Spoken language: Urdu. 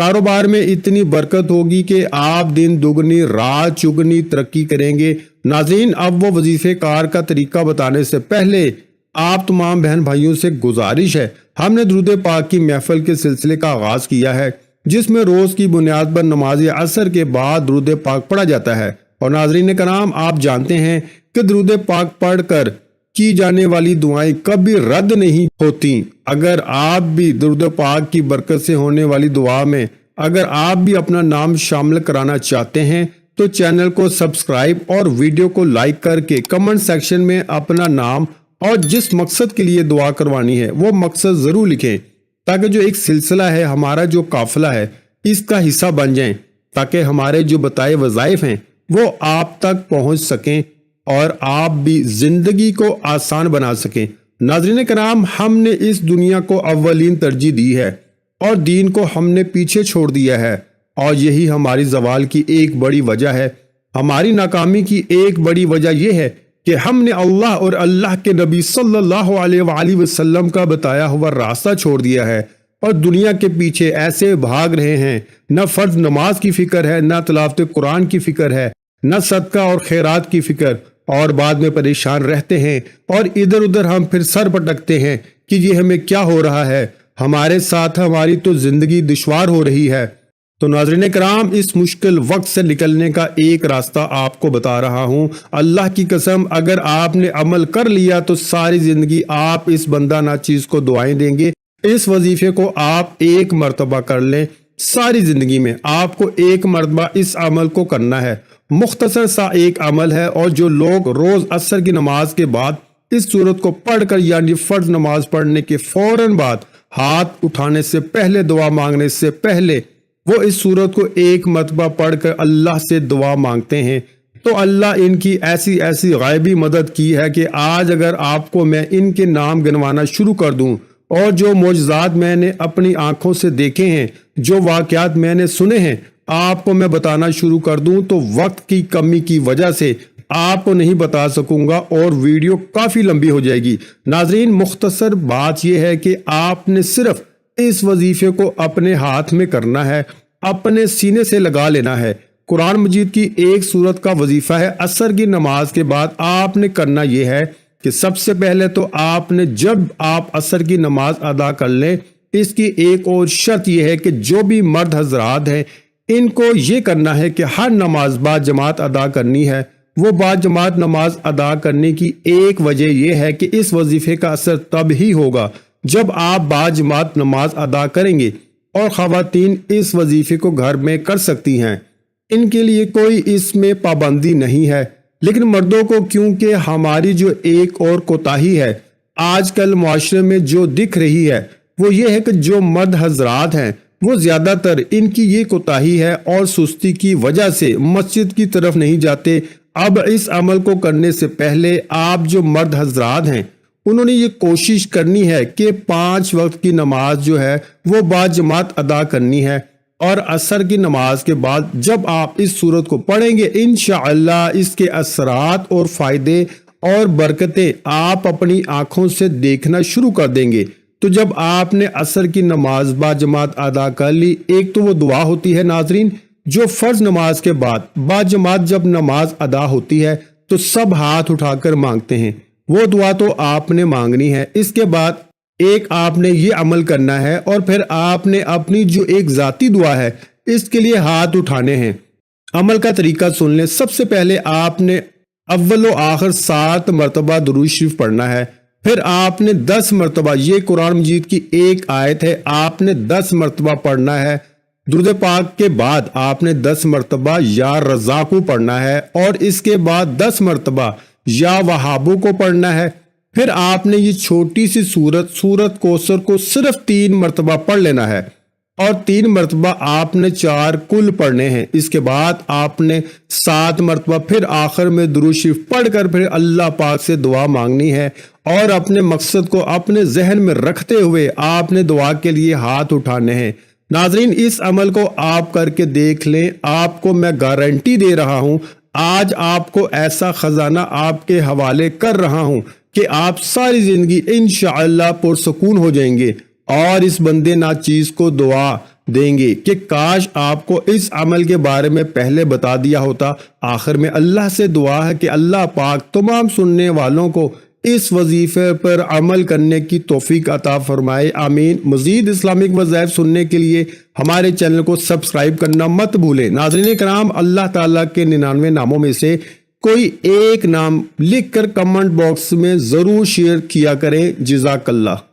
کاروبار میں اتنی برکت ہوگی کہ آپ دن دگنی رات چگنی ترقی کریں گے۔ ناظرین، اب وہ وظیفے کار کا طریقہ بتانے سے پہلے آپ تمام بہن بھائیوں سے گزارش ہے، ہم نے درود پاک کی محفل کے سلسلے کا آغاز کیا ہے، جس میں روز کی بنیاد پر نماز عصر کے بعد درود پاک پڑھا جاتا ہے۔ اور ناظرین کرام، آپ جانتے ہیں کہ درود پاک پڑھ کر کی جانے والی دعائیں کبھی رد نہیں ہوتی۔ اگر آپ بھی درود پاک کی برکت سے ہونے والی دعا میں اگر آپ بھی اپنا نام شامل کرانا چاہتے ہیں تو چینل کو سبسکرائب اور ویڈیو کو لائک کر کے کمنٹ سیکشن میں اپنا نام اور جس مقصد کے لیے دعا کروانی ہے وہ مقصد ضرور لکھیں، تاکہ جو ایک سلسلہ ہے، ہمارا جو قافلہ ہے، اس کا حصہ بن جائیں، تاکہ ہمارے جو بتائے وظائف ہیں وہ آپ تک پہنچ سکیں اور آپ بھی زندگی کو آسان بنا سکیں۔ ناظرین کرام، ہم نے اس دنیا کو اولین ترجیح دی ہے اور دین کو ہم نے پیچھے چھوڑ دیا ہے، اور یہی ہماری زوال کی ایک بڑی وجہ ہے۔ ہماری ناکامی کی ایک بڑی وجہ یہ ہے کہ ہم نے اللہ اور اللہ کے نبی صلی اللہ علیہ وآلہ وسلم کا بتایا ہوا راستہ چھوڑ دیا ہے اور دنیا کے پیچھے ایسے بھاگ رہے ہیں، نہ فرض نماز کی فکر ہے، نہ تلاوت قرآن کی فکر ہے، نہ صدقہ اور خیرات کی فکر، اور بعد میں پریشان رہتے ہیں اور ادھر ادھر ہم پھر سر پٹکتے ہیں کہ یہ ہمیں کیا ہو رہا ہے، ہمارے ساتھ ہماری تو زندگی دشوار ہو رہی ہے۔ تو ناظرین کرام، اس مشکل وقت سے نکلنے کا ایک راستہ آپ کو بتا رہا ہوں۔ اللہ کی قسم، اگر آپ نے عمل کر لیا تو ساری زندگی آپ اس بندہ ناچیز کو دعائیں دیں گے۔ اس وظیفے کو آپ ایک مرتبہ کر لیں، ساری زندگی میں آپ کو ایک مرتبہ اس عمل کو کرنا ہے۔ مختصر سا ایک عمل ہے، اور جو لوگ روز عصر کی نماز کے بعد اس سورت کو پڑھ کر، یعنی فرض نماز پڑھنے کے فوراً بعد ہاتھ اٹھانے سے پہلے، دعا مانگنے سے پہلے وہ اس سورت کو ایک مرتبہ پڑھ کر اللہ سے دعا مانگتے ہیں، تو اللہ ان کی ایسی ایسی غائبی مدد کی ہے کہ آج اگر آپ کو میں ان کے نام گنوانا شروع کر دوں اور جو معجزات میں نے اپنی آنکھوں سے دیکھے ہیں، جو واقعات میں نے سنے ہیں، آپ کو میں بتانا شروع کر دوں تو وقت کی کمی کی وجہ سے آپ کو نہیں بتا سکوں گا اور ویڈیو کافی لمبی ہو جائے گی۔ ناظرین، مختصر بات یہ ہے کہ آپ نے صرف اس وظیفے کو اپنے ہاتھ میں کرنا ہے، اپنے سینے سے لگا لینا ہے۔ قرآن مجید کی ایک سورت کا وظیفہ ہے، عصر کی نماز کے بعد آپ نے کرنا یہ ہے کہ سب سے پہلے تو آپ نے جب آپ عصر کی نماز ادا کر لیں، اس کی ایک اور شرط یہ ہے کہ جو بھی مرد حضرات ہیں ان کو یہ کرنا ہے کہ ہر نماز با جماعت ادا کرنی ہے۔ وہ با جماعت نماز ادا کرنے کی ایک وجہ یہ ہے کہ اس وظیفے کا اثر تب ہی ہوگا جب آپ با جماعت نماز ادا کریں گے، اور خواتین اس وظیفے کو گھر میں کر سکتی ہیں، ان کے لیے کوئی اس میں پابندی نہیں ہے۔ لیکن مردوں کو کیونکہ ہماری جو ایک اور کوتاہی ہے آج کل معاشرے میں جو دکھ رہی ہے وہ یہ ہے کہ جو مرد حضرات ہیں وہ زیادہ تر ان کی یہ کوتاہی ہے اور سستی کی وجہ سے مسجد کی طرف نہیں جاتے۔ اب اس عمل کو کرنے سے پہلے آپ جو مرد حضرات ہیں انہوں نے یہ کوشش کرنی ہے کہ 5 وقت کی نماز جو ہے وہ با جماعت ادا کرنی ہے، اور عصر کی نماز کے بعد جب آپ اس سورت کو پڑھیں گے انشاءاللہ اس کے اثرات اور فائدے اور برکتیں آپ اپنی آنکھوں سے دیکھنا شروع کر دیں گے۔ تو جب آپ نے عصر کی نماز با جماعت ادا کر لی، ایک تو وہ دعا ہوتی ہے ناظرین جو فرض نماز کے بعد با جماعت جب نماز ادا ہوتی ہے تو سب ہاتھ اٹھا کر مانگتے ہیں، وہ دعا تو آپ نے مانگنی ہے۔ اس کے بعد ایک آپ نے یہ عمل کرنا ہے، اور پھر آپ نے اپنی جو ایک ذاتی دعا ہے اس کے لیے ہاتھ اٹھانے ہیں۔ عمل کا طریقہ سن لیں۔ سب سے پہلے آپ نے اول و آخر 7 مرتبہ درود شریف پڑھنا ہے، پھر آپ نے 10 مرتبہ، یہ قرآن مجید کی ایک آیت ہے، آپ نے 10 مرتبہ پڑھنا ہے۔ درود پاک کے بعد آپ نے 10 مرتبہ یا رزاقو پڑھنا ہے، اور اس کے بعد 10 مرتبہ یا وہابو کو پڑھنا ہے۔ پھر آپ نے یہ چھوٹی سی سورت کوثر کو صرف 3 مرتبہ پڑھ لینا ہے، اور 3 مرتبہ آپ نے 4 کل پڑھنے ہیں۔ اس کے بعد آپ نے 7 مرتبہ پھر آخر میں درود شریف پڑھ کر پھر اللہ پاک سے دعا مانگنی ہے، اور اپنے مقصد کو اپنے ذہن میں رکھتے ہوئے آپ نے دعا کے لیے ہاتھ اٹھانے ہیں۔ ناظرین، اس عمل کو آپ کر کے دیکھ لیں، آپ کو میں گارنٹی دے رہا ہوں، آج آپ کو ایسا خزانہ آپ کے حوالے کر رہا ہوں کہ آپ ساری زندگی انشاءاللہ پرسکون ہو جائیں گے، اور اس بندے ناچیز کو دعا دیں گے کہ کاش آپ کو اس عمل کے بارے میں پہلے بتا دیا ہوتا۔ آخر میں اللہ سے دعا ہے کہ اللہ پاک تمام سننے والوں کو اس وظیفے پر عمل کرنے کی توفیق عطا فرمائے، آمین۔ مزید اسلامک وظائف سننے کے لیے ہمارے چینل کو سبسکرائب کرنا مت بھولیں۔ ناظرین کرام، اللہ تعالیٰ کے 99 ناموں میں سے کوئی ایک نام لکھ کر کمنٹ باکس میں ضرور شیئر کیا کریں۔ جزاک اللہ۔